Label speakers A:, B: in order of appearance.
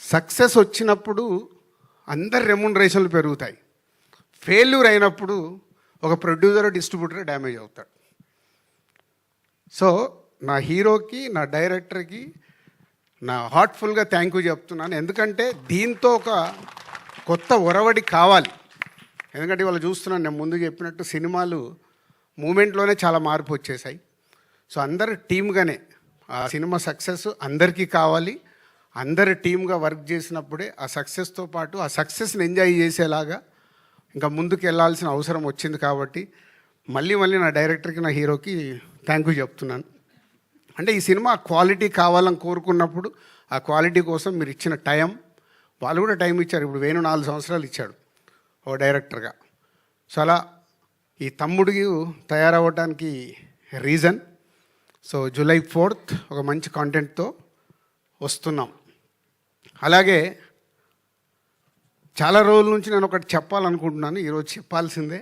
A: Success వచ్చినప్పుడు అందరి రెమ్యునరేషన్లు పెరుగుతాయి. ఫెయిల్యూర్ అయినప్పుడు ఒక ప్రొడ్యూసర్ డిస్ట్రిబ్యూటర్ డ్యామేజ్ అవుతాడు. సో నా హీరోకి, నా డైరెక్టర్కి నా హార్ట్ఫుల్గా థ్యాంక్ యూ చెప్తున్నాను. ఎందుకంటే దీంతో ఒక కొత్త ఒరవడి కావాలి. ఎందుకంటే ఇవాళ చూస్తున్నాను, నేను ముందు చెప్పినట్టు సినిమాలు మూమెంట్లోనే చాలా మార్పు వచ్చేసాయి. సో అందరు టీమ్గానే ఆ సినిమా సక్సెస్ అందరికీ కావాలి. అందరు టీమ్గా వర్క్ చేసినప్పుడే ఆ సక్సెస్తో పాటు ఆ సక్సెస్ని ఎంజాయ్ చేసేలాగా ఇంకా ముందుకు వెళ్ళాల్సిన అవసరం వచ్చింది. కాబట్టి మళ్ళీ నా డైరెక్టర్కి, నా హీరోకి థ్యాంక్ యూ చెప్తున్నాను. అంటే ఈ సినిమా క్వాలిటీ కావాలని కోరుకున్నప్పుడు ఆ క్వాలిటీ కోసం మీరు ఇచ్చిన టైం, వాళ్ళు కూడా టైం ఇచ్చారు. ఇప్పుడు వేణు 4 సంవత్సరాలు ఇచ్చాడు ఓ డైరెక్టర్గా. సో అలా ఈ తమ్ముడికి తయారవ్వడానికి రీజన్. సో జూలై 4th ఒక మంచి కాంటెంట్తో వస్తున్నాం. అలాగే చాలా రోజుల నుంచి నేను ఒకటి చెప్పాలనుకుంటున్నాను, ఈరోజు చెప్పాల్సిందే.